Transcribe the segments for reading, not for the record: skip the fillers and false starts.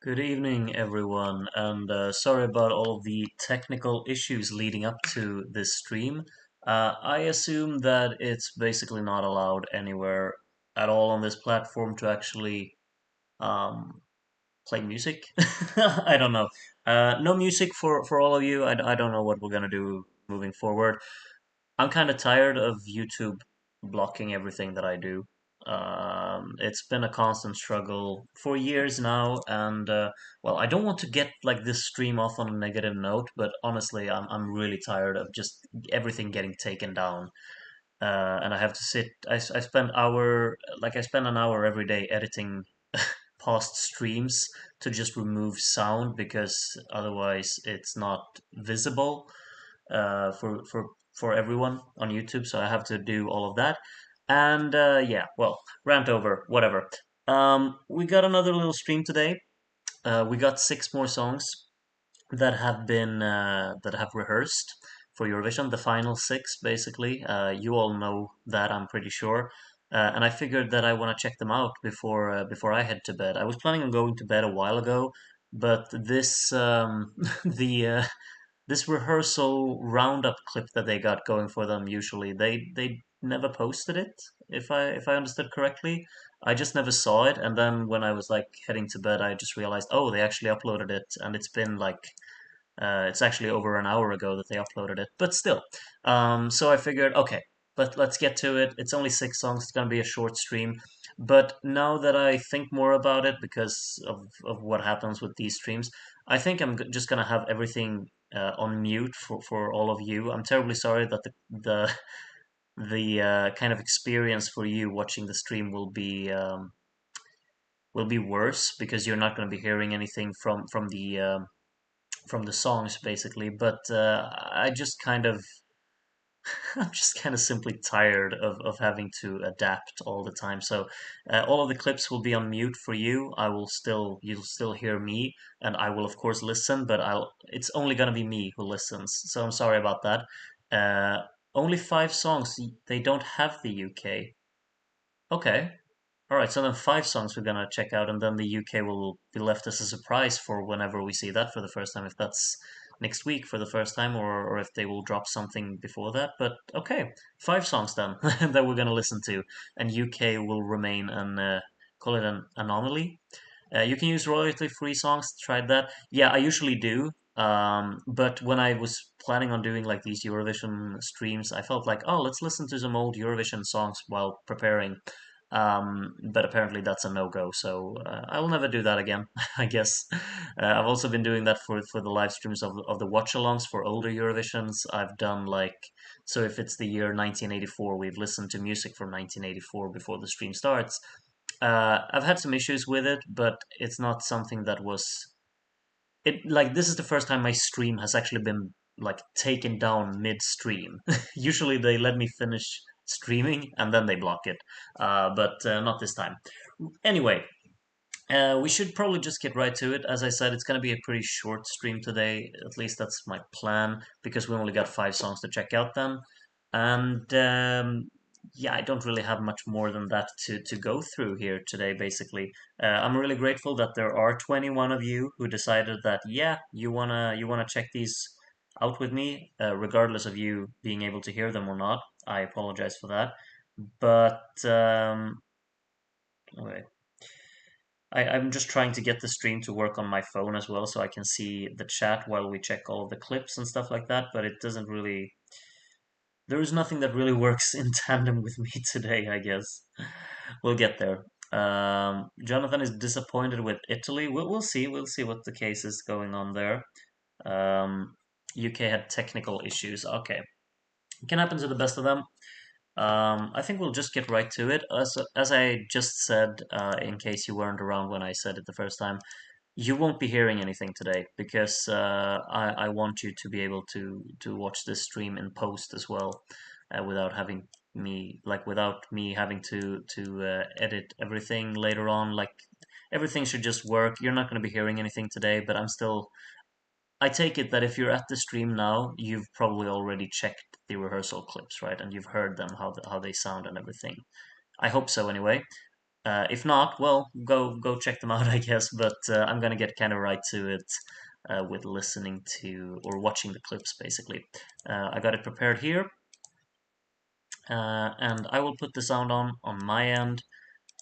Good evening, everyone, and sorry about all of the technical issues leading up to this stream. I assume that it's basically not allowed anywhere at all on this platform to actually um, play music. I don't know. No music for all of you. I don't know what we're gonna do moving forward. I'm kind of tired of YouTube blocking everything that I do. It's been a constant struggle for years now, and well, I don't want to get like this stream off on a negative note, but honestly, I'm really tired of just everything getting taken down. And I have to sit. I spend I spend an hour every day editing past streams to just remove sound because otherwise it's not visible for everyone on YouTube, so I have to do all of that. And yeah, well, rant over, whatever. We got another little stream today. We got six more songs that have rehearsed for Eurovision, the final six, basically. You all know that, I'm pretty sure. And I figured that I want to check them out before I head to bed. I was planning on going to bed a while ago, but this the this rehearsal roundup clip that they got going for them, usually they never posted it, if I understood correctly. I just never saw it, and then when I was like heading to bed, I just realized, oh, they actually uploaded it, and it's been like it's actually over an hour ago that they uploaded it, but still. So I figured, okay, let's get to it. It's only six songs. It's gonna be a short stream. But now that I think more about it, because of what happens with these streams, I think just gonna have everything on mute for all of you. I'm terribly sorry that the kind of experience for you watching the stream will be worse because you're not going to be hearing anything from the songs basically. But I just kind of I'm just kind of simply tired of having to adapt all the time. So all of the clips will be on mute for you. You'll still hear me, and I will of course listen, but it's only gonna be me who listens. So I'm sorry about that. Uh, Only five songs. They don't have the UK. Okay. All right, so then five songs we're gonna check out, and then the UK will be left as a surprise for whenever we see that for the first time, if that's next week for the first time, or if they will drop something before that. But okay, five songs then that we're gonna listen to, and UK will remain an call it an anomaly. You can use royalty-free songs. Tried that. Yeah, I usually do. But when I was planning on doing like these Eurovision streams, I felt like, oh, let's listen to some old Eurovision songs while preparing. But apparently that's a no-go, so I will never do that again, I guess. I've also been doing that for the live streams of the watch-alongs for older Eurovisions. I've done like, so if it's the year 1984, we've listened to music from 1984 before the stream starts. I've had some issues with it, but it's not something that was it like this is the first time my stream has actually been like taken down mid-stream. Usually they let me finish streaming and then they block it, but not this time. Anyway, we should probably just get right to it. As I said, it's going to be a pretty short stream today. At least that's my plan because we only got five songs to check out then. And yeah, I don't really have much more than that to go through here today, basically. I'm really grateful that there are 21 of you who decided that, yeah, you wanna check these out with me, regardless of you being able to hear them or not. I apologize for that. But okay. I'm just trying to get the stream to work on my phone as well so I can see the chat while we check all of the clips and stuff like that, but it doesn't really. There is nothing that really works in tandem with me today, I guess. We'll get there. Jonathan is disappointed with Italy. We'll see. We'll see what the case is going on there. Um, UK had technical issues. Okay. It can happen to the best of them. I think we'll just get right to it. As I just said, in case you weren't around when I said it the first time, you won't be hearing anything today because I want you to be able to watch this stream in post as well, without me having to edit everything later on. Like everything should just work. You're not going to be hearing anything today, but I take it that if you're at the stream now, you've probably already checked the rehearsal clips, right? And you've heard them how they sound and everything. I hope so anyway. If not, well, go check them out, I guess. But I'm gonna get kind of right to it with listening to or watching the clips, basically. I got it prepared here, and I will put the sound on my end,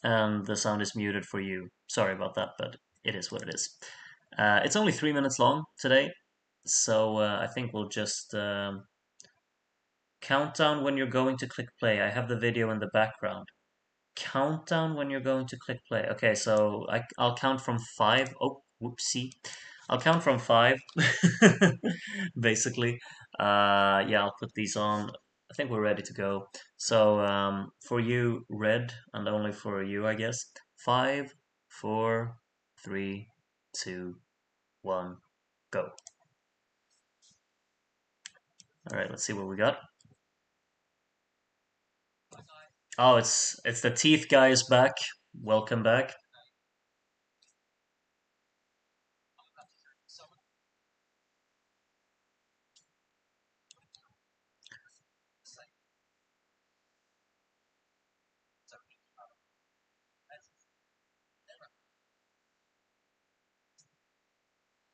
and the sound is muted for you. Sorry about that, but it is what it is. It's only 3 minutes long today, so I think we'll just count down when you're going to click play. I have the video in the background. Countdown when you're going to click play. Okay, so I'll count from five. Oh, whoopsie. I'll count from five, basically. Yeah, I'll put these on. I think we're ready to go. So for you, red, and only for you, I guess. Five, four, three, two, one, go. All right, let's see what we got. Oh, it's the teeth guy is back. Welcome back.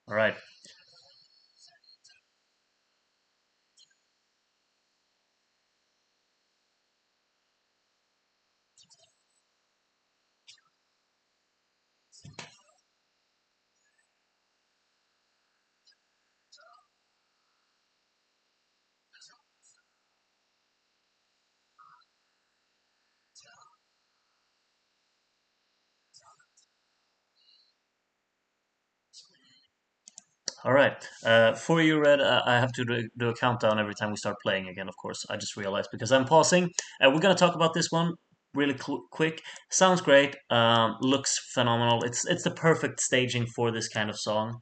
All right. All right. For you, Red, I have to do a countdown every time we start playing again, of course. I just realized because I'm pausing. We're going to talk about this one really quick. Sounds great. Looks phenomenal. It's the perfect staging for this kind of song.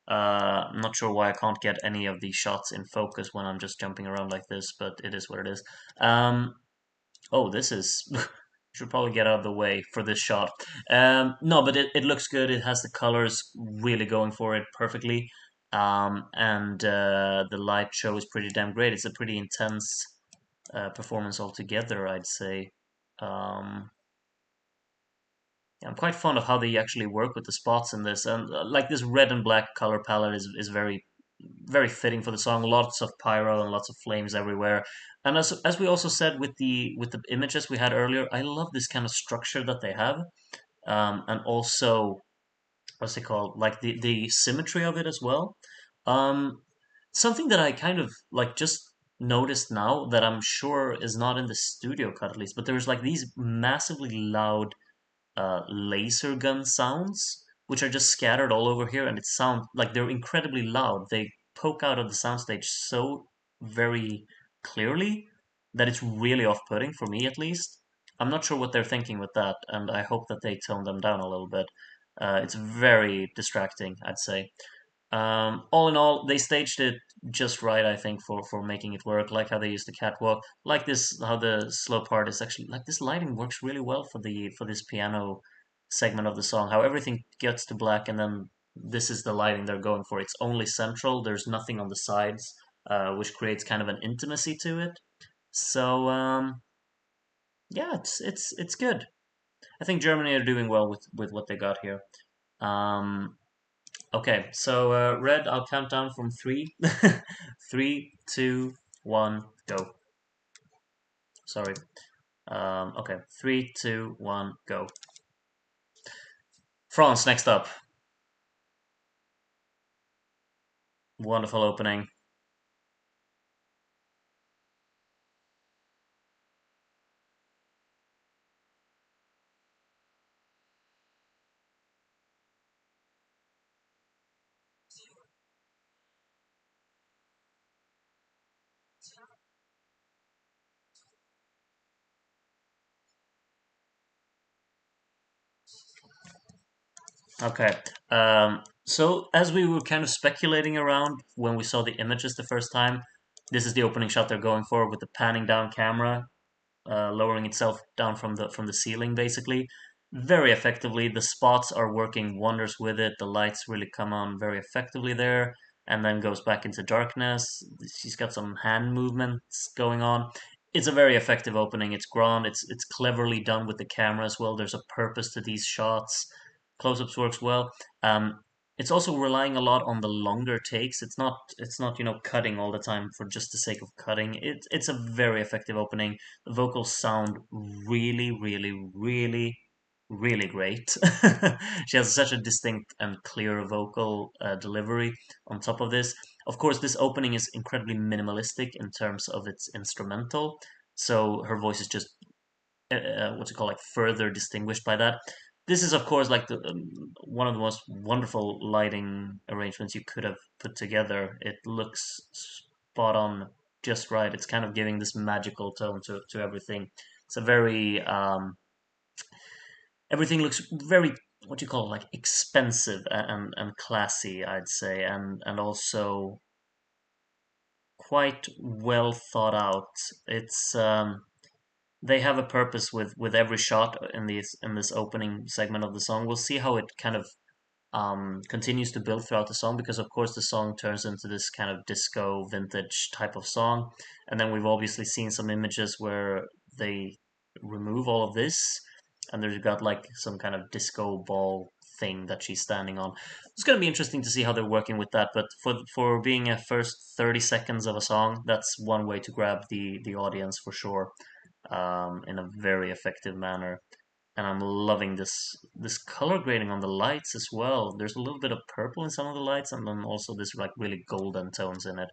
I'm not sure why I can't get any of these shots in focus when I'm just jumping around like this, but it is what it is. Oh, this is. Should probably get out of the way for this shot. No, but it looks good. It has the colors really going for it perfectly. And the light show is pretty damn great. It's a pretty intense performance altogether, I'd say. Um, yeah, I'm quite fond of how they actually work with the spots in this, and like this red and black color palette is very fitting for the song. Lots of pyro and lots of flames everywhere. And as we also said with the images we had earlier, I love this kind of structure that they have, and also what's it called, like the symmetry of it as well. Um, Something that I kind of like just noticed now that I'm sure is not in the studio cut at least, but there's like these massively loud laser gun sounds, which are just scattered all over here, and it sounds like they're incredibly loud. They poke out of the soundstage so very clearly that it's really off-putting for me, at least. I'm not sure what they're thinking with that, and I hope that they tone them down a little bit. It's very distracting, I'd say. All in all, they staged it just right, I think, for making it work. Like how they used the catwalk, like this, how the slow part is actually like this lighting works really well for this piano segment of the song. How everything gets to black, and then this is the lighting they're going for. It's only central. There's nothing on the sides, which creates kind of an intimacy to it. So yeah, it's good. I think Germany are doing well with what they got here. Um, Okay, so Red, I'll count down from three. Three, two, one, go. Sorry. Okay, three, two, one, go. France next up. Wonderful opening. Okay. So as we were kind of speculating around when we saw the images the first time, this is the opening shot they're going for with the panning down camera, lowering itself down from the ceiling, basically, very effectively. The spots are working wonders with it. The lights really come on very effectively there, and then goes back into darkness. She's got some hand movements going on. It's a very effective opening. It's grand. It's cleverly done with the camera as well. There's a purpose to these shots. Close-ups works well. It's also relying a lot on the longer takes. It's not cutting all the time for just the sake of cutting. It's a very effective opening. The vocals sound really, really, really, really great. She has such a distinct and clear vocal delivery on top of this. Of course, this opening is incredibly minimalistic in terms of its instrumental, so her voice is just what's it called, like further distinguished by that. This is, of course, like the one of the most wonderful lighting arrangements you could have put together. It looks spot on, just right. It's kind of giving this magical tone to everything. It's a very everything looks very, what you call, like expensive and classy, I'd say, and also quite well thought out. It's they have a purpose with every shot in this opening segment of the song. We'll see how it kind of continues to build throughout the song, because of course the song turns into this kind of disco vintage type of song, and then we've obviously seen some images where they remove all of this, and there's got like some kind of disco ball thing that she's standing on. It's going to be interesting to see how they're working with that, but for being a first 30 seconds of a song, that's one way to grab the audience for sure, in a very effective manner. And I'm loving this color grading on the lights as well. There's a little bit of purple in some of the lights, and then also this like really golden tones in it.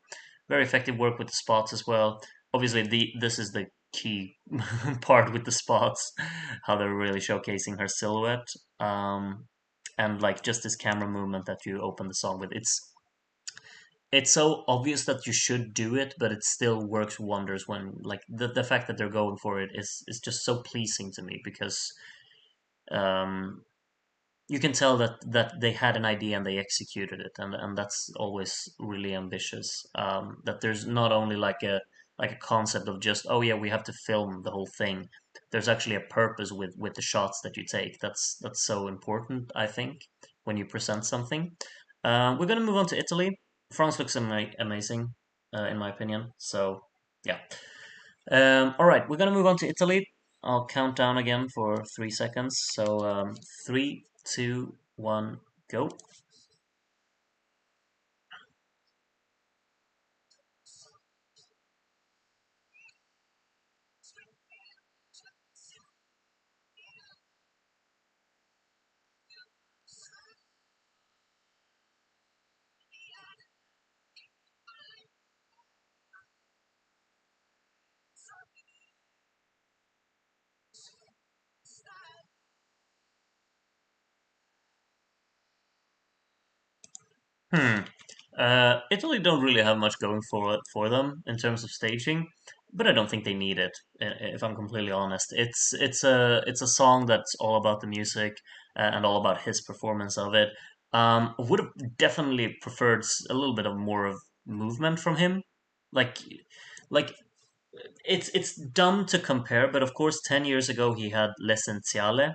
Very effective work with the spots as well. Obviously, the this is the key part with the spots, how they're really showcasing her silhouette. And like just this camera movement that you open the song with. It's so obvious that you should do it, but it still works wonders when like the fact that they're going for it is just so pleasing to me, because um, you can tell that they had an idea and they executed it, and that's always really ambitious. That there's not only like a concept of just, oh yeah, we have to film the whole thing. There's actually a purpose with the shots that you take. That's so important, I think, when you present something. We're gonna move on to Italy. France looks amazing, in my opinion. So yeah. All right, we're gonna move on to Italy. I'll count down again for 3 seconds. So three, two, one, go. Hmm. Italy don't really have much going for them in terms of staging, but I don't think they need it. If I'm completely honest, it's a song that's all about the music, and all about his performance of it. Would have definitely preferred a little bit of more of movement from him, like like it's dumb to compare, but of course, 10 years ago he had L'Essenziale,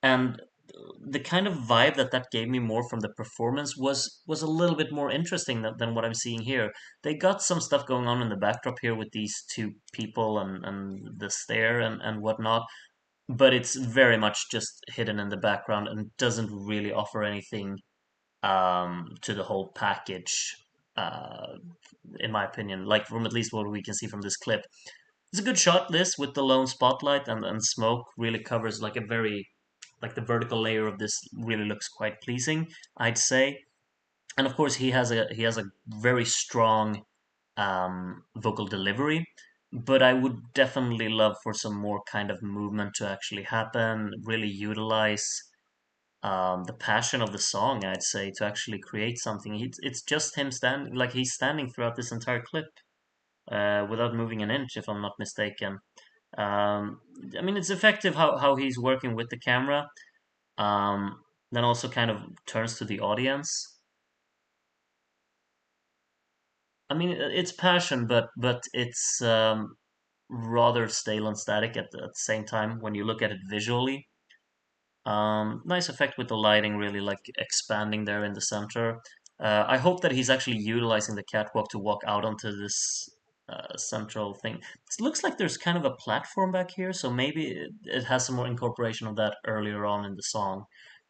and the kind of vibe that gave me more from the performance was a little bit more interesting than what I'm seeing here. They got some stuff going on in the backdrop here with these two people and the stair and whatnot, but it's very much just hidden in the background and doesn't really offer anything to the whole package. Uh, in my opinion, like from at least what we can see from this clip, it's a good shot. This with the lone spotlight and smoke really covers like a very, like the vertical layer of this really looks quite pleasing, I'd say. And of course he has a very strong vocal delivery, but I would definitely love for some more kind of movement to actually happen. Really utilize the passion of the song, I'd say, to actually create something. It's just him standing, like he's standing throughout this entire clip, without moving an inch, if I'm not mistaken. Um, I mean, it's effective how he's working with the camera. Then also kind of turns to the audience. I mean, it's passion, but it's rather stale and static at the same time when you look at it visually. Nice effect with the lighting, really like expanding there in the center. I hope that he's actually utilizing the catwalk to walk out onto this. central thing. It looks like there's kind of a platform back here, so maybe it has some more incorporation of that earlier on in the song.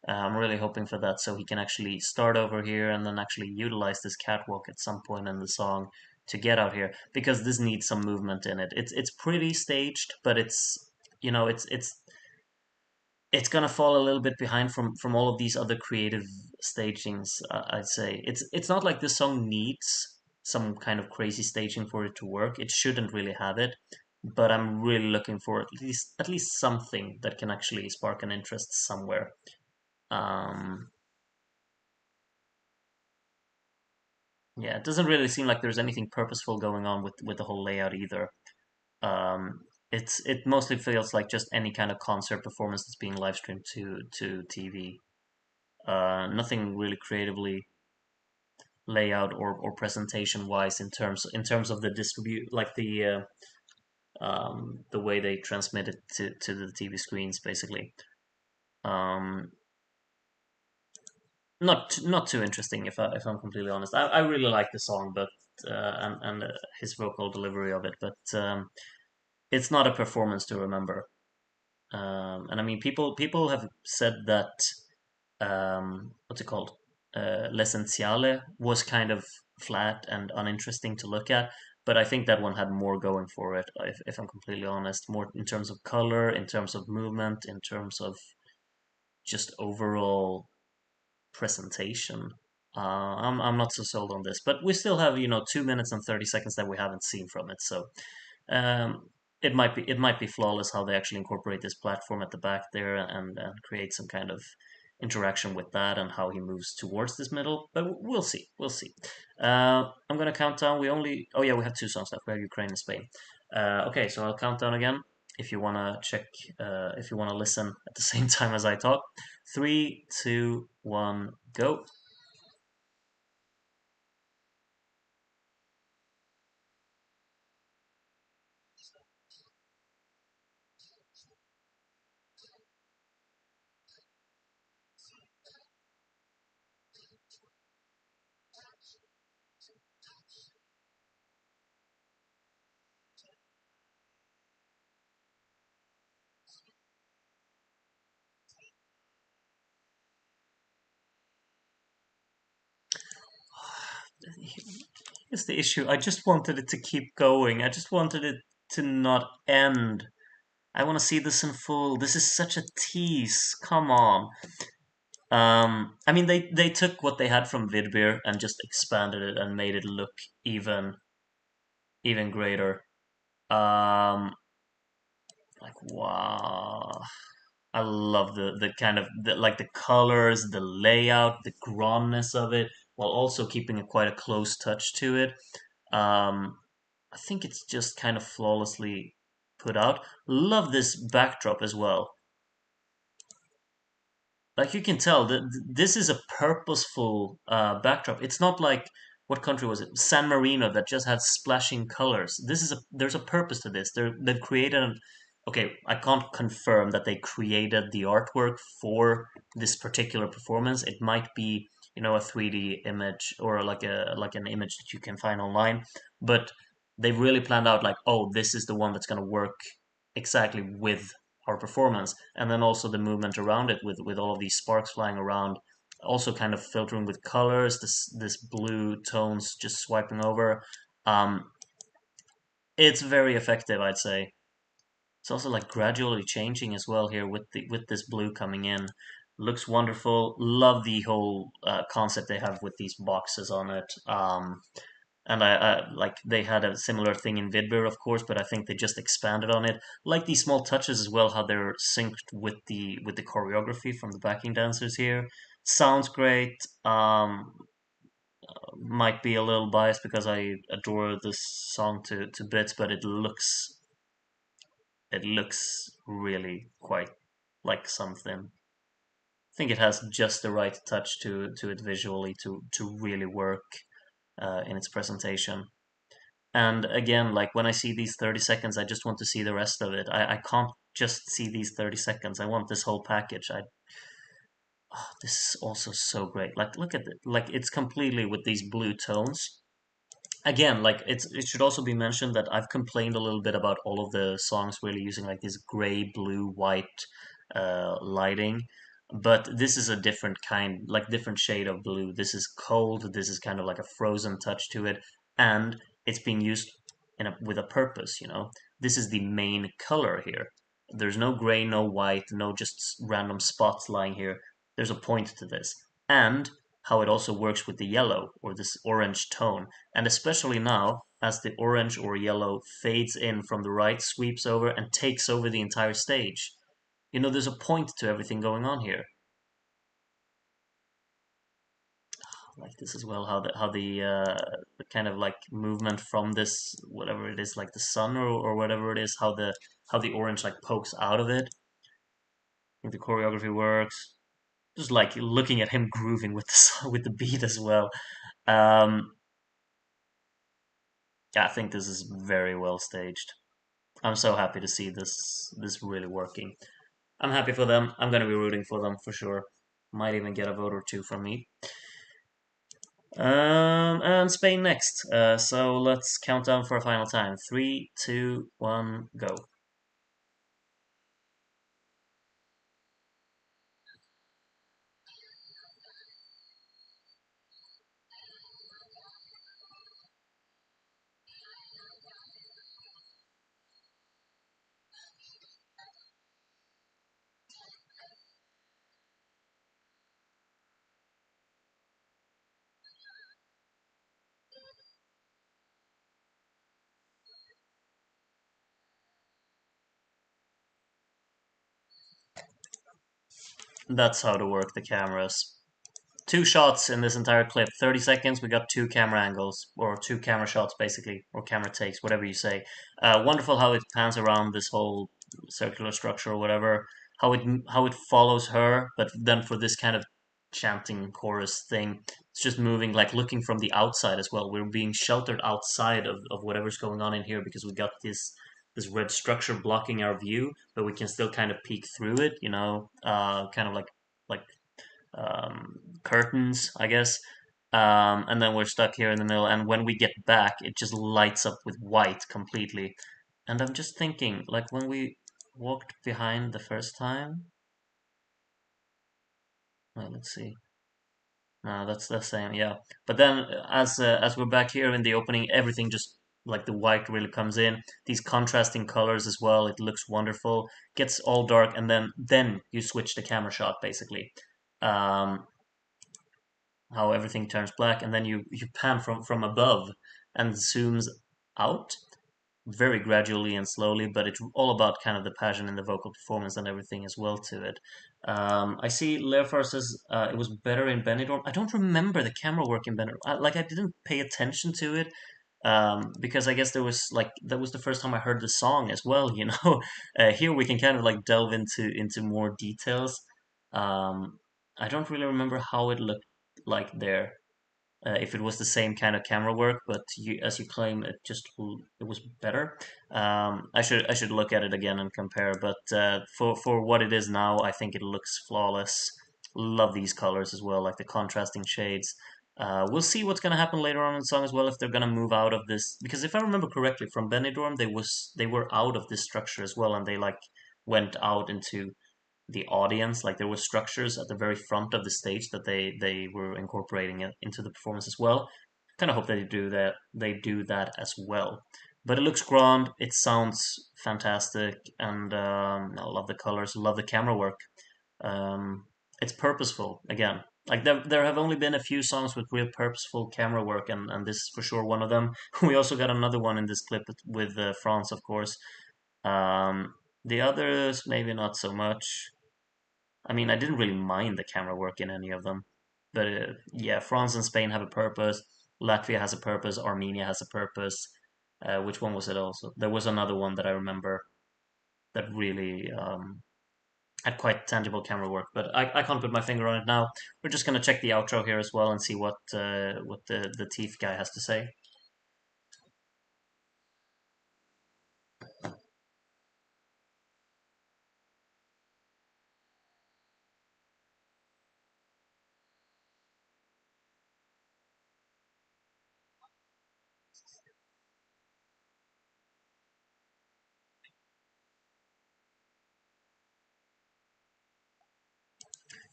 I'm really hoping for that, so he can actually start over here and then actually utilize this catwalk at some point in the song to get out here, because this needs some movement in it. It's pretty staged, but it's gonna fall a little bit behind from all of these other creative stagings. I'd say it's not like this song needs some kind of crazy staging for it to work. It shouldn't really have it, but I'm really looking for at least something that can actually spark an interest somewhere. Um, yeah, it doesn't really seem like there's anything purposeful going on with the whole layout either. Um, it mostly feels like just any kind of concert performance that's being live streamed to TV. Nothing really creatively layout or presentation wise in terms of the distribute, like the way they transmit it to the TV screens basically. Um, not too interesting if I'm completely honest. I really like the song, but and his vocal delivery of it, but it's not a performance to remember. And I mean, people have said that what's it called? L'Essenziale was kind of flat and uninteresting to look at, but I think that one had more going for it, if I'm completely honest. More in terms of color, in terms of movement, in terms of just overall presentation. I'm not so sold on this, but we still have 2 minutes and 30 seconds that we haven't seen from it, so um, it might be flawless how they actually incorporate this platform at the back there and create some kind of interaction with that and how he moves towards this middle. But we'll see. We'll see. I'm gonna count down. Oh yeah, we have two songs left. We have Ukraine and Spain. Okay, so I'll count down again. If you wanna check, if you wanna listen at the same time as I talk, three, two, one, go. Here's the issue. I just wanted it to keep going. I just wanted it to not end. I want to see this in full. This is such a tease. Come on. I mean, they took what they had from Vidbeer and just expanded it and made it look even greater. Um, like wow, I love the kind of like the colors, the layout, the gromness of it, while also keeping quite a close touch to it. Um, I think it's just kind of flawlessly put out. Love this backdrop as well. Like you can tell that this is a purposeful backdrop. It's not like what country was it? San Marino that just had splashing colors. There's a purpose to this. They've created okay, I can't confirm that they created the artwork for this particular performance. It might be, a 3D image or like an image that you can find online, but they've really planned out like, oh, this is the one that's going to work exactly with our performance, and then also the movement around it with all of these sparks flying around, also kind of filtering with colors, this blue tones just swiping over. um it's very effective, I'd say. It's also like gradually changing as well here with this blue coming in. Looks wonderful. Love the whole concept they have with these boxes on it. And I like they had a similar thing in Vidbeer, of course, but I think they just expanded on it. Like these small touches as well, how they're synced with the choreography from the backing dancers here. Sounds great. Might be a little biased because I adore this song to bits, but it looks really quite like something. I think it has just the right touch to it visually to really work in its presentation. And again, like when I see these 30 seconds, I just want to see the rest of it. I can't just see these 30 seconds. I want this whole package. This is also so great. Like look at it. Like it's completely with these blue tones. again, like it should also be mentioned that I've complained a little bit about all of the songs really using like this gray, blue, white lighting, but this is a different kind, like different shade of blue. This is cold. This is kind of like a frozen touch to it, and it's being used with a purpose. This is the main color here. There's no gray, no white, no just random spots lying here. There's a point to this, and how it also works with the yellow or this orange tone. And especially now, as the orange or yellow fades in from the right, sweeps over, and takes over the entire stage. There's a point to everything going on here. I like this as well, how the kind of like movement from this whatever it is, like the sun or whatever it is, how the orange like pokes out of it. I think the choreography works. Just like looking at him grooving with with the beat as well. Um, yeah, I think this is very well staged. I'm so happy to see this really working. I'm happy for them. I'm gonna be rooting for them for sure. Might even get a vote or two from me. And Spain next. So let's count down for a final time. Three, two, one, go. That's how to work the cameras. Two shots in this entire clip. 30 seconds, we got two camera angles, or two camera shots, basically, or camera takes, whatever you say. Wonderful how it pans around this whole circular structure or whatever. How it follows her, but then for this kind of chanting chorus thing, it's just moving, like looking from the outside as well. We're being sheltered outside of whatever's going on in here because we got this red structure blocking our view, but we can still kind of peek through it, kind of like curtains, I guess. And then we're stuck here in the middle. And when we get back, it just lights up with white completely. And I'm just thinking, like when we walked behind the first time. Well, let's see. No, that's the same, yeah. But then, as we're back here in the opening, everything just like the white really comes in. These contrasting colors as well. It looks wonderful. Gets all dark, and then you switch the camera shot basically. Um, how everything turns black, and then you pan from above and zooms out very gradually and slowly, but it's all about kind of the passion in the vocal performance and everything as well to it. I see Leofar says it was better in Benidorm. I don't remember the camera work in Benidorm. I didn't pay attention to it because I guess there was like that was the first time I heard the song as well. Here we can kind of like delve into more details. Um, I don't really remember how it looked like there. If it was the same kind of camera work, but as you claim, it was better. I should look at it again and compare. But for what it is now, I think it looks flawless. Love these colors as well, like the contrasting shades. We'll see what's gonna happen later on in the song as well if they're gonna move out of this. Because if I remember correctly, from Benidorm, they were out of this structure as well, and they like went out into the audience. Like there were structures at the very front of the stage that they were incorporating it into the performance as well. Kind of hope they do that as well. But it looks grand. It sounds fantastic, and I love the colors. Love the camera work. Um, it's purposeful again. Like there have only been a few songs with real purposeful camera work, and this is for sure one of them. We also got another one in this clip with France, of course. Um, the others maybe not so much. I mean, I didn't really mind the camera work in any of them. But yeah, France and Spain have a purpose. Latvia has a purpose. Armenia has a purpose. Which one was it also? There was another one that I remember that really had quite tangible camera work, but I can't put my finger on it now. We're just gonna check the outro here as well and see what the teeth guy has to say.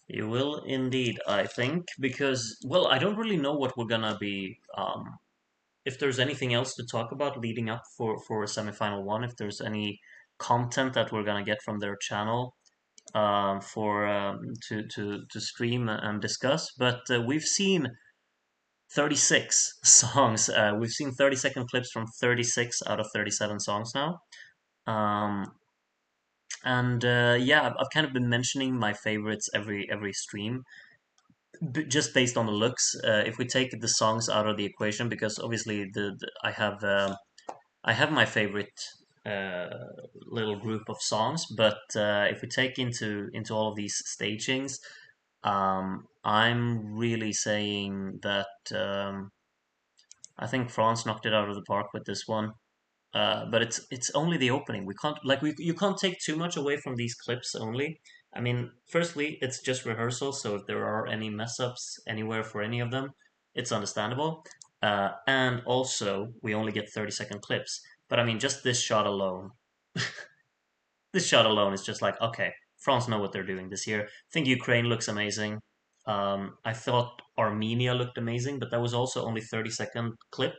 You will indeed, I think, because, well, I don't really know what we're gonna be, if there's anything else to talk about leading up for semifinal one, if there's any content that we're gonna get from their channel, for to stream and discuss. But we've seen 36 songs. We've seen 30-second clips from 36 out of 37 songs now. Um, and yeah, I've kind of been mentioning my favorites every stream, just based on the looks. If we take the songs out of the equation, because obviously I have my favorite uh, little group of songs, but if we take into all of these stagings, I'm really saying that I think France knocked it out of the park with this one. But it's only the opening. We you can't take too much away from these clips only. I mean, firstly, it's just rehearsal, so if there are any mess ups anywhere for any of them, it's understandable. And also, we only get 30-second clips. But I mean, just this shot alone is just like, okay, France know what they're doing this year. I think Ukraine looks amazing. I thought Armenia looked amazing, but that was also only 30-second clip.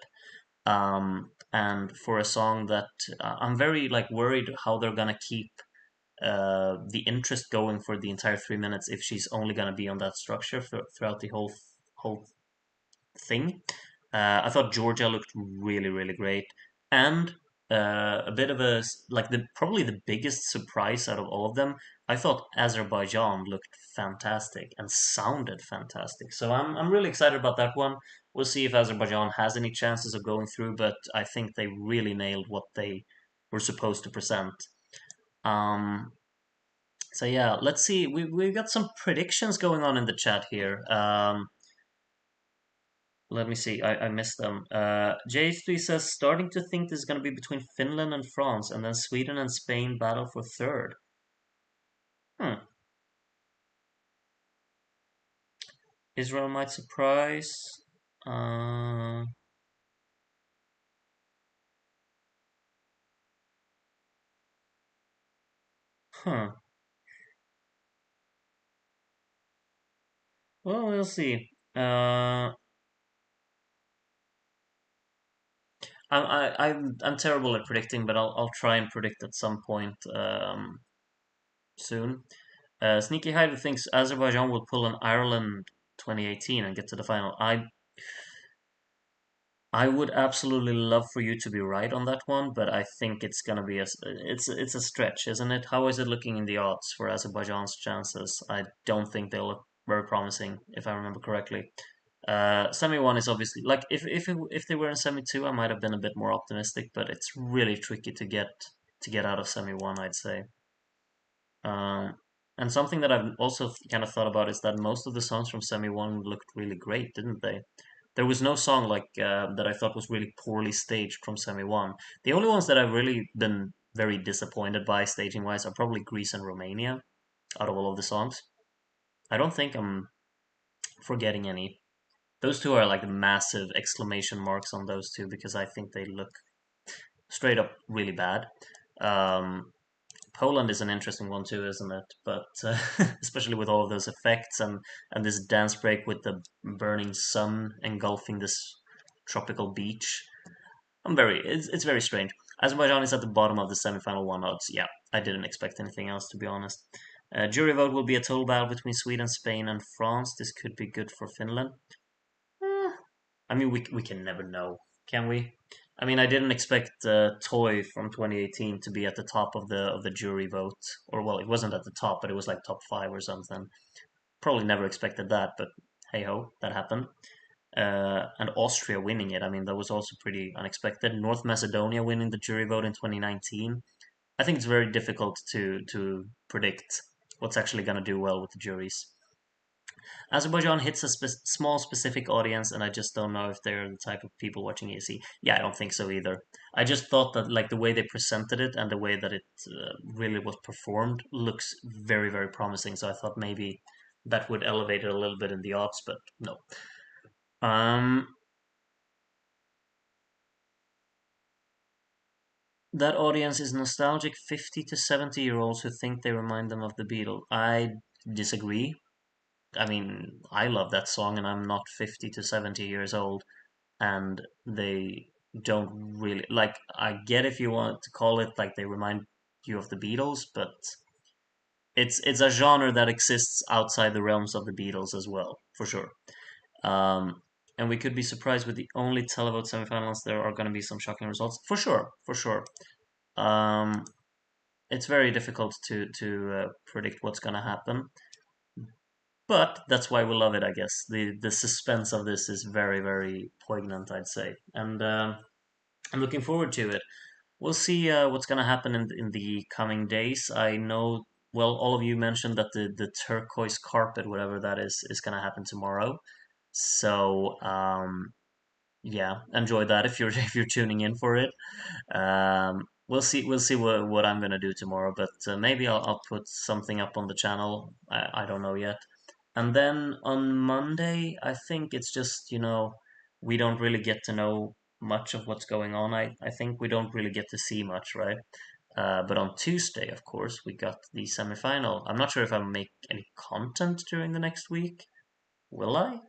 And for a song that I'm very like worried how they're gonna keep the interest going for the entire 3 minutes if she's only gonna be on that structure throughout the whole thing. I thought Georgia looked really great, and a bit of like the probably the biggest surprise out of all of them. I thought Azerbaijan looked fantastic and sounded fantastic. So I'm really excited about that one. We'll see if Azerbaijan has any chances of going through, but I think they really nailed what they were supposed to present. Um, so yeah, let's see. We got some predictions going on in the chat here. Let me see. I missed them. J3 says starting to think this is going to be between Finland and France, and then Sweden and Spain battle for third. Hmm. Israel might surprise. Uh, huh. Well, we'll see. I'm terrible at predicting, but I'll try and predict at some point soon. Sneaky Hider thinks Azerbaijan will pull an Ireland 2018 and get to the final. I would absolutely love for you to be right on that one, but I think it's gonna be it's a stretch, isn't it? How is it looking in the odds for Azerbaijan's chances? I don't think they look very promising, if I remember correctly. Semi one is obviously like if they were in semi two, I might have been a bit more optimistic, but it's really tricky to get out of semi one, I'd say. Um, and something that I've also kind of thought about is that most of the songs from Semi One looked really great, didn't they? There was no song like that I thought was really poorly staged from Semi One. The only ones that I've really been very disappointed by staging wise are probably Greece and Romania out of all of the songs. I don't think I'm forgetting any. Those two are like massive exclamation marks on those two because I think they look straight up really bad. Um, Poland is an interesting one too, isn't it? But especially with all of those effects and this dance break with the burning sun engulfing this tropical beach. It's very strange. Azerbaijan is at the bottom of the semifinal one odds. Yeah, I didn't expect anything else to be honest. Jury vote will be a total battle between Sweden, Spain, and France. This could be good for Finland. Eh, I mean, we can never know, can we? I mean, I didn't expect Toy from 2018 to be at the top of the jury vote, or well, it wasn't at the top, but it was like top five or something. Probably never expected that, but hey ho, that happened. And Austria winning it, I mean, that was also pretty unexpected. North Macedonia winning the jury vote in 2019. I think it's very difficult to predict what's actually going to do well with the juries. Azerbaijan hits a small specific audience, and I just don't know if they're the type of people watching ESC. Yeah, I don't think so either. I just thought that like the way they presented it and the way that it really was performed looks very promising. So I thought maybe that would elevate it a little bit in the odds, but no. Um, that audience is nostalgic 50 to 70-year-olds who think they remind them of the Beatles. I disagree. I mean, I love that song, and I'm not 50 to 70 years old, and they don't really like. I get if you want to call it like they remind you of the Beatles, but it's a genre that exists outside the realms of the Beatles as well, for sure. Um, and we could be surprised with the only televote semifinals. There are going to be some shocking results, for sure, for sure. Um, it's very difficult to predict what's going to happen, but that's why we love it, I guess. The suspense of this is very very poignant, I'd say, and I'm looking forward to it. We'll see what's going to happen in the coming days. I know, well, all of you mentioned that the turquoise carpet, whatever that is going to happen tomorrow. So yeah, enjoy that if you're if you're tuning in for it. We'll see what I'm gonna do tomorrow, but maybe I'll put something up on the channel. I don't know yet. And then on Monday, I think it's just, we don't really get to know much of what's going on. I think we don't really get to see much, right? But on Tuesday, of course, we got the semifinal. I'm not sure if I'll make any content during the next week. Will I?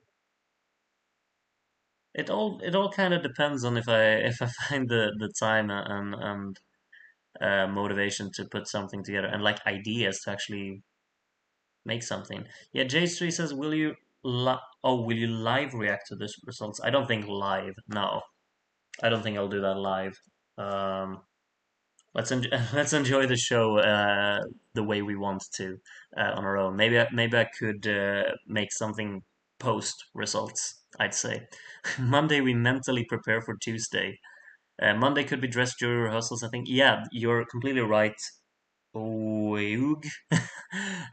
It all kind of depends on if I if I find the time and motivation to put something together and like ideas to actually make something. Yeah, J3 says, will you live react to this results? I don't think live. No, I don't think I'll do that live. Um, let's enjoy the show the way we want to on our own. Maybe I could make something post results. I'd say Monday we mentally prepare for Tuesday. Monday could be dress jury rehearsals. I think. Yeah, you're completely right. Oog.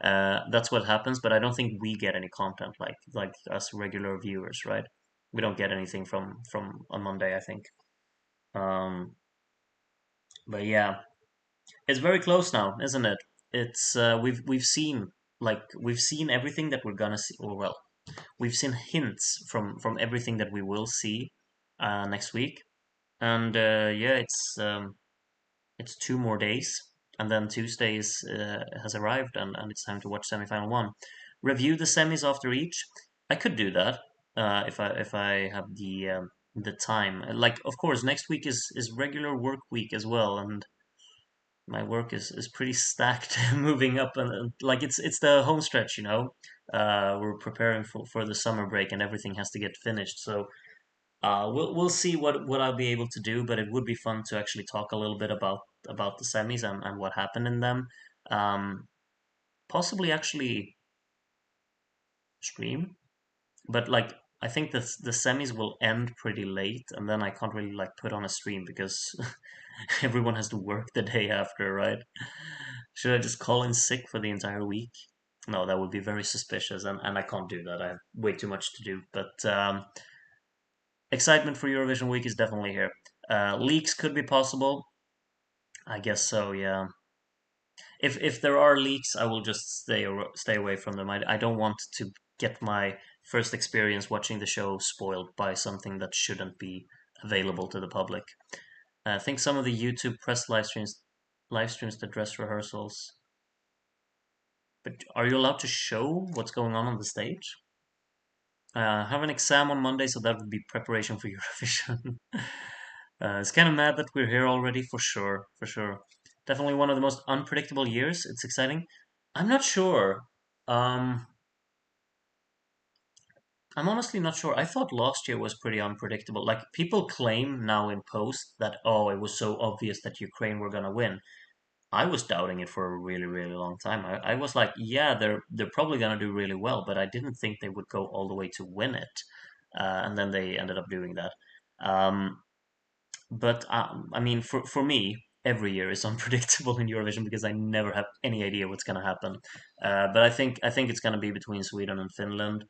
That's what happens, but I don't think we get any content like us regular viewers, right? We don't get anything from on Monday, I think. Um, but yeah, it's very close now, isn't it? It's we've seen everything that we're gonna see, or well, we've seen hints from everything that we will see next week, and yeah, it's 2 more days, and then Tuesday has arrived, and it's time to watch semifinal one. Review the semis after each. I could do that if I have the time. Like, of course, next week is regular work week as well, and my work is pretty stacked moving up, and like it's the home stretch, we're preparing for the summer break, and everything has to get finished. So we'll see what I'll be able to do, but it would be fun to actually talk a little bit about the semis and what happened in them. Um, Possibly actually stream, but like I think the semis will end pretty late, and then I can't really like put on a stream because everyone has to work the day after, right? Should I just call in sick for the entire week? No, that would be very suspicious, and I can't do that. I have way too much to do. But excitement for Eurovision week is definitely here. Leaks could be possible. I guess so, yeah. If there are leaks, I will just stay away from them. I don't want to get my first experience watching the show spoiled by something that shouldn't be available to the public. I think some of the YouTube press live streams the dress rehearsals. But are you allowed to show what's going on the stage? I have an exam on Monday, so that would be preparation for Eurovision. It's kind of mad that we're here already, for sure, for sure. Definitely one of the most unpredictable years. It's exciting. I'm not sure. Um, I'm honestly not sure. I thought last year was pretty unpredictable. Like people claim now in post that oh, it was so obvious that Ukraine were gonna win. I was doubting it for a really, really long time. I was like, yeah, they're probably gonna do really well, but I didn't think they would go all the way to win it. And then they ended up doing that. Um, but I mean, for me, every year is unpredictable in Eurovision because I never have any idea what's going to happen. But I think it's going to be between Sweden and Finland.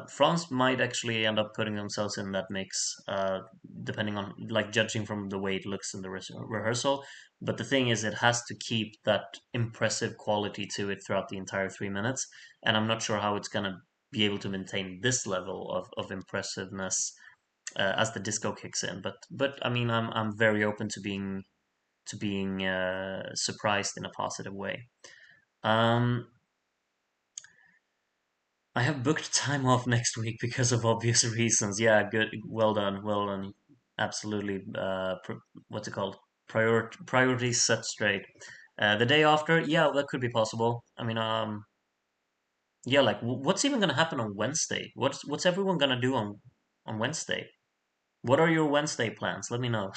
France might actually end up putting themselves in that mix, depending on like judging from the way it looks in the rehearsal. But the thing is, it has to keep that impressive quality to it throughout the entire 3 minutes, and I'm not sure how it's going to be able to maintain this level of impressiveness as the disco kicks in. But I mean, I'm very open to being surprised in a positive way. Um, I have booked time off next week because of obvious reasons. Yeah, good. Well done. Well done. Absolutely. What's it called? Priorities set straight. The day after, yeah, that could be possible. I mean, yeah, like what's even gonna happen on Wednesday? What's everyone gonna do on Wednesday? What are your Wednesday plans? Let me know.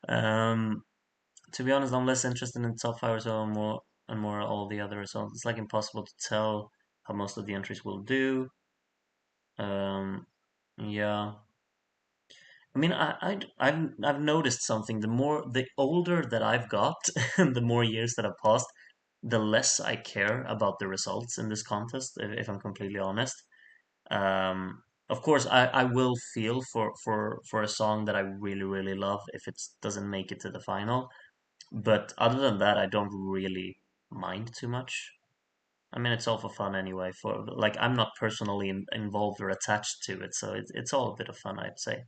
Um, to be honest, I'm less interested in top five so and more all the other results. It's like impossible to tell how most of the entries will do. Um, yeah. I mean, I've noticed something. The older that I've got, and the more years that have passed, the less I care about the results in this contest. If I'm completely honest, of course, I will feel for a song that I really really love if it doesn't make it to the final. But other than that, I don't really mind too much. I mean, it's all for fun anyway. For like, I'm not personally involved or attached to it, so it's all a bit of fun, I'd say.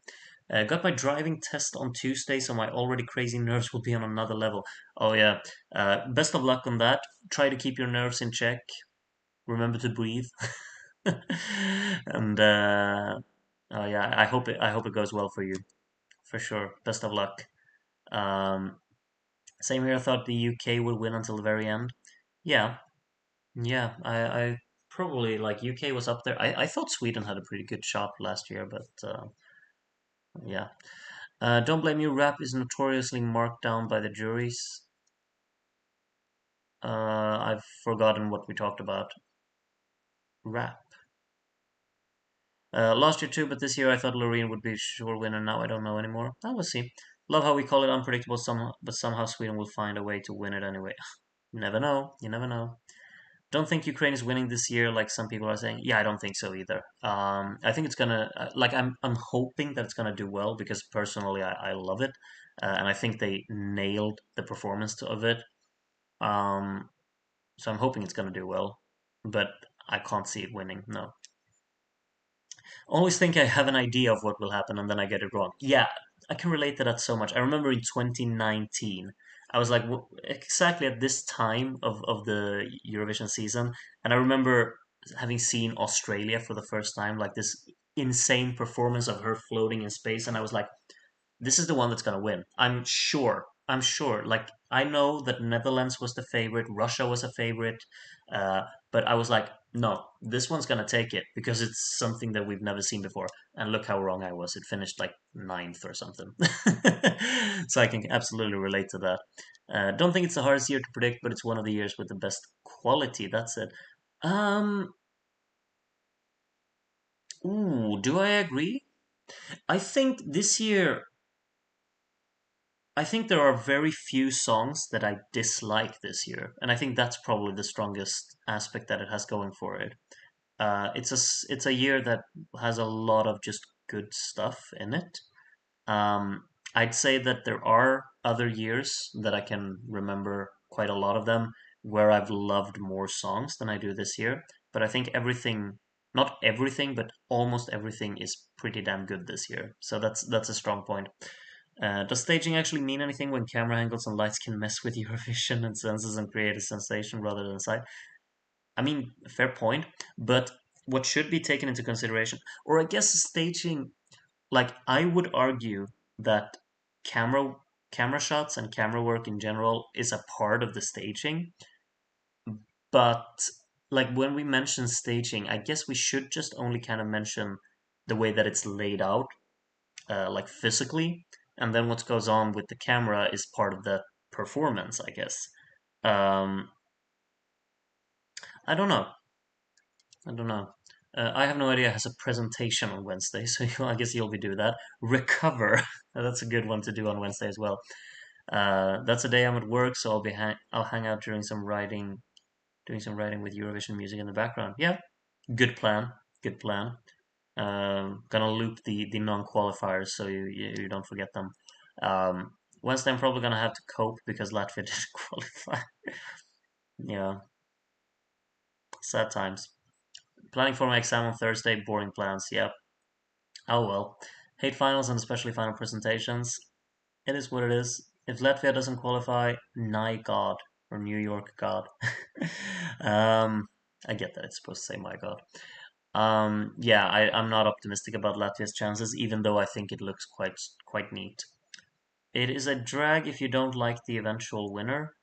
Got my driving test on Tuesday, so my already crazy nerves will be on another level. Oh yeah. Best of luck on that. Try to keep your nerves in check. Remember to breathe. And oh yeah, I hope it goes well for you for sure. Best of luck. Um, Same here. I thought the UK would win until the very end. Yeah, yeah. I probably like UK was up there. I thought Sweden had a pretty good shot last year, but yeah. Don't Blame You rap is notoriously marked down by the juries. I've forgotten what we talked about. Rap. Last year too, but this year I thought Loreen would be sure winner. Now I don't know anymore. I will see. Love how we call it unpredictable, but somehow Sweden will find a way to win it anyway. You never know. You never know. Don't think Ukraine is winning this year, like some people are saying. Yeah, I don't think so either. I think it's gonna like I'm hoping that it's gonna do well because personally I love it, and I think they nailed the performance of it. Um, so I'm hoping it's gonna do well, but I can't see it winning. No. Always think I have an idea of what will happen and then I get it wrong. Yeah, I can relate to that so much. I remember in 2019, I was like exactly at this time of the Eurovision season, and I remember having seen Australia for the first time, like this insane performance of her floating in space, and I was like, this is the one that's gonna win. I'm sure. I'm sure. Like I know that Netherlands was the favorite, Russia was a favorite, uh, but I was like, no, this one's gonna take it because it's something that we've never seen before. And look how wrong I was. It finished like ninth or something. So I can absolutely relate to that. Don't think it's the hardest year to predict, but it's one of the years with the best quality. That's it. Um, do I agree? I think this year I think there are very few songs that I dislike this year, and I think that's probably the strongest aspect that it has going for it. It's a year that has a lot of just good stuff in it. I'd say that there are other years that I can remember quite a lot of them where I've loved more songs than I do this year. But I think everything, not everything, but almost everything is pretty damn good this year. So that's a strong point. Does staging actually mean anything when camera angles and lights can mess with your vision and senses and create a sensation rather than sight? I mean, fair point, but what should be taken into consideration, or I guess staging, like I would argue that camera camera shots and camera work in general is a part of the staging, but like when we mention staging, I guess we should just only kind of mention the way that it's laid out like physically, and then what goes on with the camera is part of the performance, I guess. Um, I don't know. I don't know. I have no idea. It has a presentation on Wednesday, so I guess you'll be doing that. Recover. That's a good one to do on Wednesday as well. That's a day I'm at work, so I'll hang out during some writing, doing some writing with Eurovision music in the background. Yeah, good plan. Good plan. Gonna loop the non-qualifiers so you don't forget them. Wednesday I'm probably gonna have to cope because Latvia didn't qualify. Yeah, sad times. Planning for my exam on Thursday. Boring plans. Yep. Oh well. Hate finals and especially final presentations. It is what it is. If Latvia doesn't qualify, Nye God or New York God. um, I get that it's supposed to say my God. Yeah, I'm not optimistic about Latvia's chances, even though I think it looks quite neat. It is a drag if you don't like the eventual winner.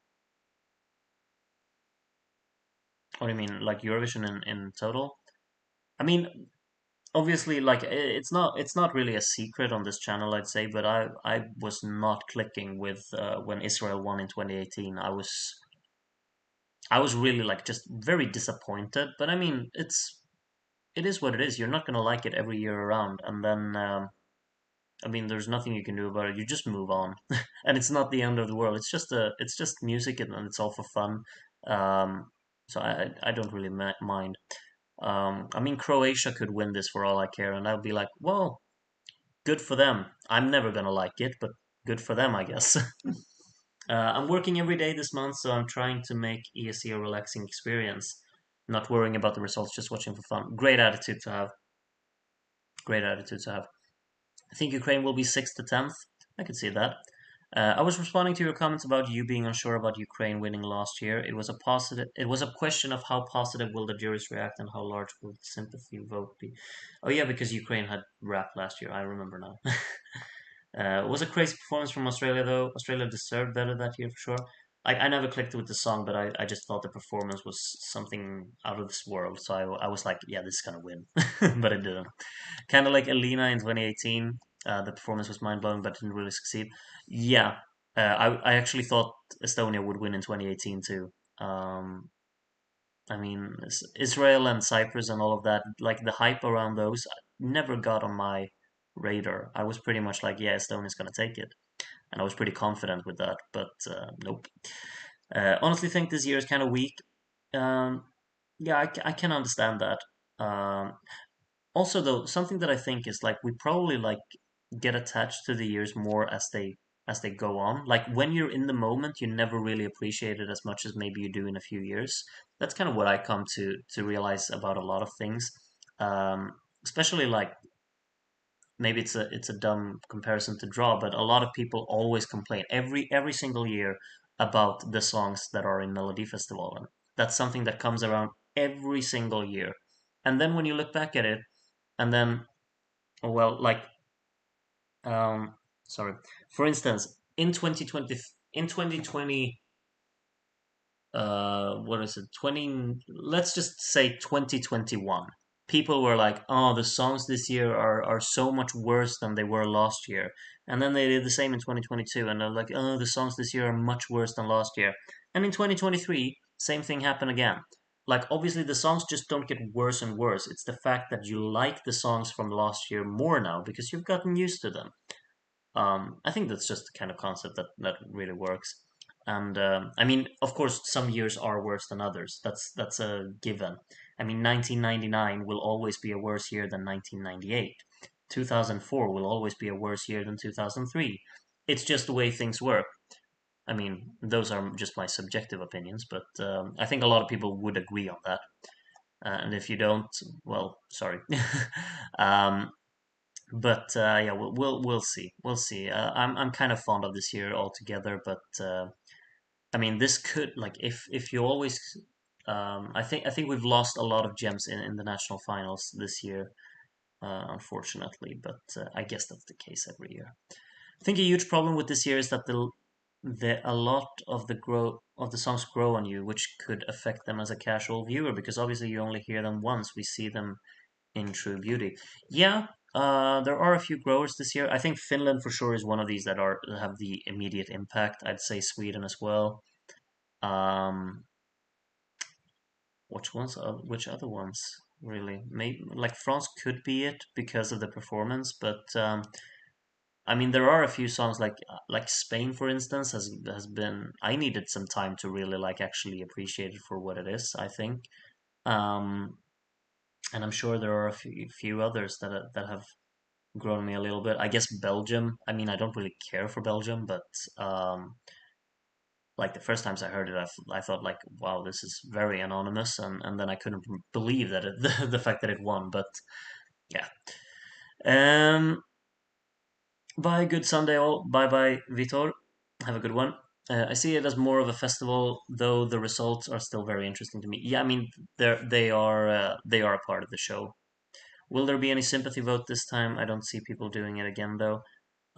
What do you mean, like Eurovision in total? I mean, obviously, like it's not really a secret on this channel, I'd say, but I was not clicking with when Israel won in 2018. I was really like just very disappointed. But I mean, it is what it is. You're not gonna like it every year around, and then I mean, there's nothing you can do about it. You just move on, and it's not the end of the world. It's just music, and it's all for fun. So I don't really mind. I mean, Croatia could win this for all I care, and I'd be like, well, good for them. I'm never gonna like it, but good for them, I guess. I'm working every day this month, so I'm trying to make ESC a relaxing experience. Not worrying about the results, just watching for fun. Great attitude to have. Great attitude to have. I think Ukraine will be 6th to 10th. I could see that. I was responding to your comments about you being unsure about Ukraine winning last year. It was a positive. It was a question of how positive will the juries react and how large will the sympathy vote be. Oh yeah, because Ukraine had rap last year. I remember now. It was a crazy performance from Australia, though. Australia deserved better that year for sure. I never clicked with the song, but I just thought the performance was something out of this world. So I was like, yeah, this is gonna win, but it didn't. Kind of like Alina in 2018. The performance was mind blowing, but didn't really succeed. Yeah, I actually thought Estonia would win in 2018 too. Um, I mean, Israel and Cyprus and all of that, like the hype around those, never got on my radar. I was pretty much like, yeah, Estonia's gonna take it, and I was pretty confident with that. But nope. Honestly, think this year is kind of weak. Um, yeah, I can understand that. Um, Also, though, something that I think is like we probably like get attached to the years more as they go on. Like when you're in the moment, you never really appreciate it as much as maybe you do in a few years. That's kind of what I come to realize about a lot of things. Especially like maybe it's a dumb comparison to draw, but a lot of people always complain every single year about the songs that are in Melody Festival. And that's something that comes around every single year. And then when you look back at it, and then well, like, um, sorry. For instance, in 2020, what is it? 20, let's just say 2021. People were like, "Oh, the songs this year are so much worse than they were last year." And then they did the same in 2022, and they're like, "Oh, the songs this year are much worse than last year." And in 2023, same thing happened again. Like, obviously, the songs just don't get worse and worse. It's the fact that you like the songs from last year more now because you've gotten used to them. I think that's just the kind of concept that really works. And I mean, of course, some years are worse than others. That's a given. I mean, 1999 will always be a worse year than 1998. 2004 will always be a worse year than 2003. It's just the way things work. I mean, those are just my subjective opinions, but I think a lot of people would agree on that. And if you don't, well, sorry. um, but yeah, we'll see. We'll see. I'm kind of fond of this year altogether, but I mean, this could like if you always. I think we've lost a lot of gems in the national finals this year, unfortunately. But I guess that's the case every year. I think a huge problem with this year is that the a lot of the songs grow on you, which could affect them as a casual viewer because obviously you only hear them once. We see them in true beauty. Yeah, there are a few growers this year. I think Finland for sure is one of these that have the immediate impact. I'd say Sweden as well. Um, which other ones really? Maybe like France could be it because of the performance, but I mean there are a few songs like Spain for instance has been. I needed some time to really like actually appreciate it for what it is. I think. Um, and I'm sure there are a few others that have grown me a little bit. I guess Belgium. I mean, I don't really care for Belgium, but um, like the first times I heard it, I thought like, wow, this is very anonymous, and then I couldn't believe that the fact that it won. But yeah. Um, bye, good Sunday all. Bye bye, Vitor. Have a good one. I see it as more of a festival, though the results are still very interesting to me. Yeah, I mean, they are a part of the show. Will there be any sympathy vote this time? I don't see people doing it again, though.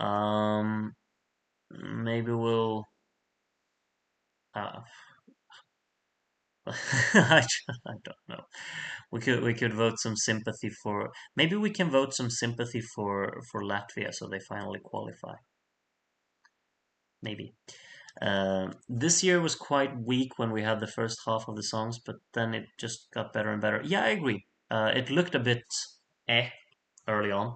Um, maybe we'll. Uh, I don't know. We could vote some sympathy for. Maybe we can vote some sympathy for Latvia, so they finally qualify. Maybe. This year was quite weak when we had the first half of the songs, but then it just got better and better. Yeah, I agree. It looked a bit eh early on,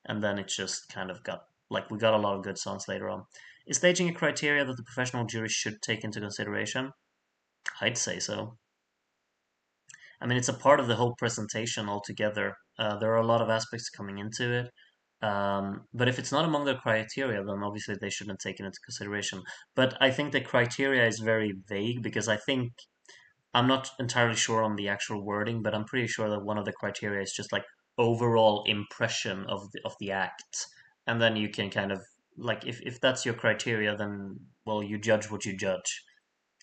and then it just kind of got like we got a lot of good songs later on. Is staging a criteria that the professional jury should take into consideration? I'd say so. I mean, it's a part of the whole presentation altogether. There are a lot of aspects coming into it. But if it's not among the criteria, then obviously they shouldn't take it into consideration. But I think the criteria is very vague because I think I'm not entirely sure on the actual wording, but I'm pretty sure that one of the criteria is just like overall impression of the act, and then you can kind of like if that's your criteria, then well you judge what you judge.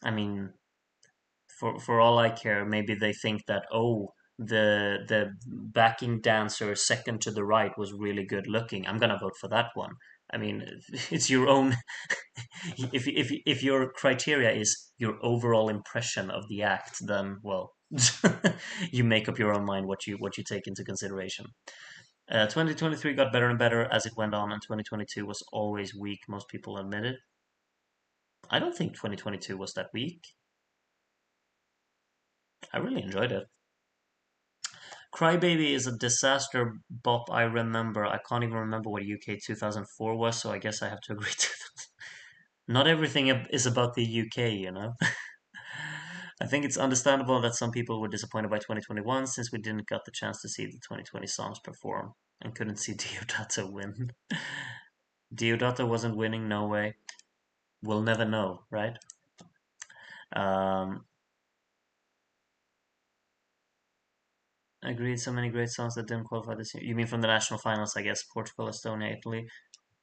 I mean, for all I care, maybe they think that the backing dancer second to the right was really good looking. I'm gonna vote for that one. I mean, it's your own. If your criteria is your overall impression of the act, then well, you make up your own mind what you take into consideration. 2023 got better and better as it went on, and 2022 was always weak. Most people admit it. I don't think 2022 was that weak. I really enjoyed it. Crybaby is a disaster bop. I remember. I can't even remember what UK 2004 was, so I guess I have to agree to that. Not everything is about the UK, you know? I think it's understandable that some people were disappointed by 2021 since we didn't get the chance to see the 2020 songs perform and couldn't see Deodato win. Deodato wasn't winning, no way. We'll never know, right? Um, Agreed, so many great songs that didn't qualify this year. You mean from the national finals, I guess, Portugal, Estonia, Italy.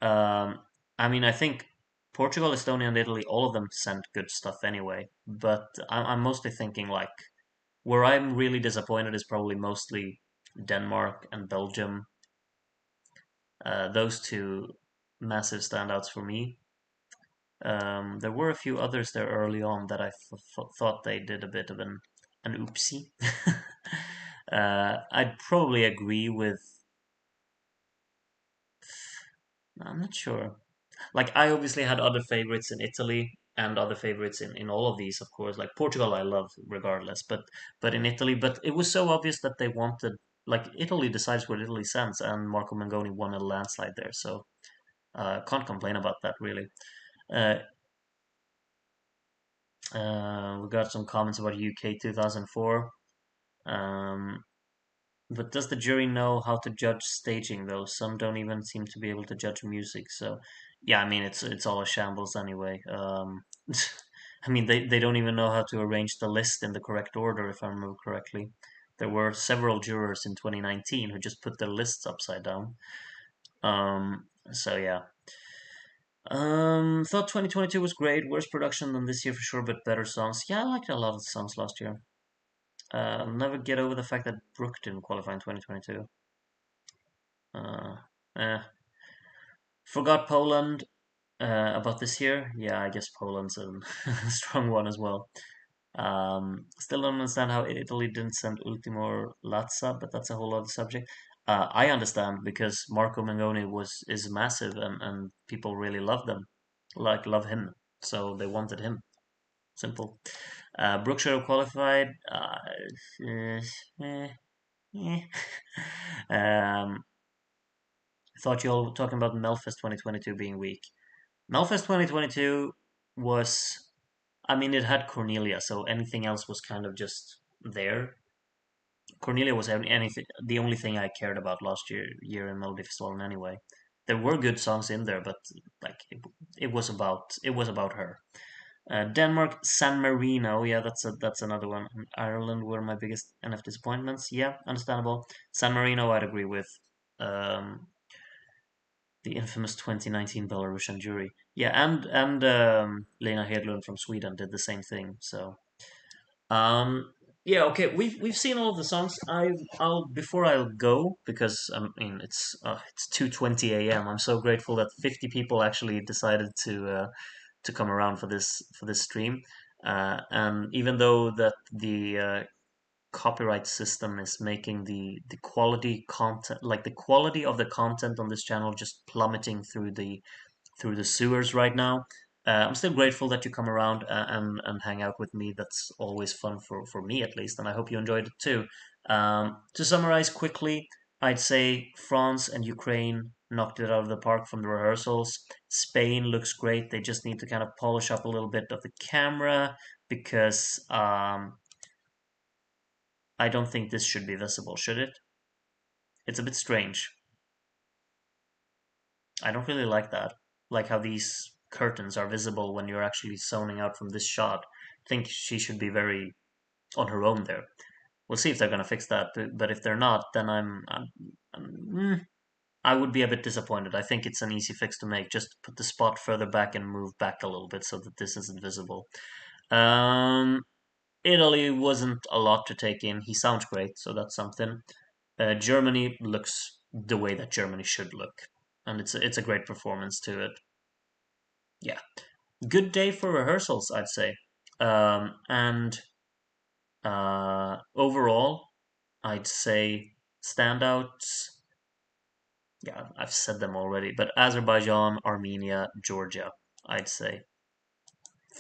Um, I mean, I think Portugal, Estonia, and Italy, all of them sent good stuff anyway. But I'm mostly thinking like where I'm really disappointed is probably mostly Denmark and Belgium. Those two massive standouts for me. There were a few others there early on that I thought they did a bit of an oopsie. I'd probably agree with. I'm not sure. Like I obviously had other favorites in Italy and other favorites in all of these, of course. Like Portugal, I love regardless, but in Italy, but it was so obvious that they wanted like Italy decides what Italy sends, and Marco Mengoni won a landslide there, so can't complain about that really. Uh, we got some comments about UK 2004. Um, but does the jury know how to judge staging though? Some don't even seem to be able to judge music. So, yeah, I mean it's all a shambles anyway. I mean they don't even know how to arrange the list in the correct order, if I remember correctly. There were several jurors in 2019 who just put their lists upside down. So yeah. Thought 2022 was great. Worse production than this year for sure, but better songs. Yeah, I liked a lot of the songs last year. I'll never get over the fact that Brooke didn't qualify in 2022. Uh, eh. Forgot Poland about this year. Yeah, I guess Poland's a strong one as well. Still don't understand how Italy didn't send Ultimo or Lazza, but that's a whole other subject. I understand because Marco Mengoni is massive and people really love them, like love him, so they wanted him. Simple. Brooke should have qualified. Eh, eh, eh. um, thought you all were talking about Melfest 2022 being weak. Melfest 2022 was, I mean, it had Cornelia, so anything else was kind of just there. Cornelia was anything, the only thing I cared about last year in Melody Festival anyway. There were good songs in there, but like it was about her. Denmark, San Marino, yeah, that's another one. And Ireland were my biggest NF disappointments. Yeah, understandable. San Marino, I'd agree with. Um, The infamous 2019 Belarusian jury. Yeah, and Lena Hedlund from Sweden did the same thing. So yeah, okay. We've seen all of the songs. I'll before I'll go because I mean it's 2:20 a.m. I'm so grateful that 50 people actually decided to come around for this stream. And even though that the copyright system is making the quality content, like the quality of the content on this channel, just plummeting through the sewers right now. I'm still grateful that you come around and hang out with me. That's always fun for me at least, and I hope you enjoyed it too. To summarize quickly, I'd say France and Ukraine knocked it out of the park from the rehearsals. Spain looks great. They just need to kind of polish up a little bit of the camera because I don't think this should be visible, should it? It's a bit strange. I don't really like that. Like how these curtains are visible when you're actually zoning out from this shot. I think she should be very on her own there. We'll see if they're gonna fix that, but if they're not, then I would be a bit disappointed. I think it's an easy fix to make. Just put the spot further back and move back a little bit so that this isn't visible. Um, Italy wasn't a lot to take in. He sounds great, so that's something. Germany looks the way that Germany should look, and it's a great performance to it. Yeah, good day for rehearsals, I'd say. And overall, I'd say standouts. Yeah, I've said them already, but Azerbaijan, Armenia, Georgia, I'd say.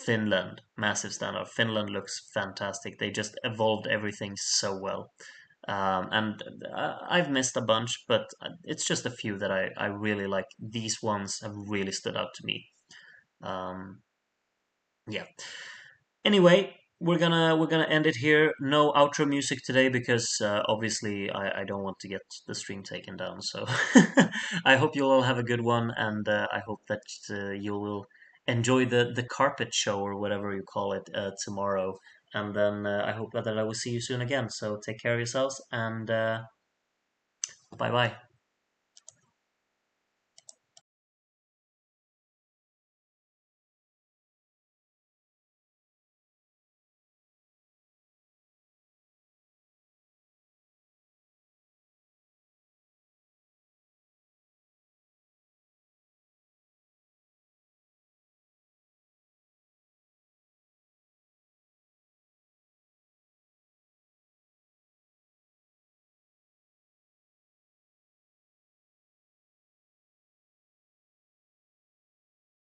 Finland, massive standout. Finland looks fantastic. They just evolved everything so well. And I've missed a bunch, but it's just a few that I really like. These ones have really stood out to me. Um, yeah. Anyway, we're gonna end it here. No outro music today because obviously I don't want to get the stream taken down. So I hope you'll all have a good one, and I hope that you will enjoy the carpet show or whatever you call it tomorrow. And then I hope that I will see you soon again. So take care of yourselves and bye bye.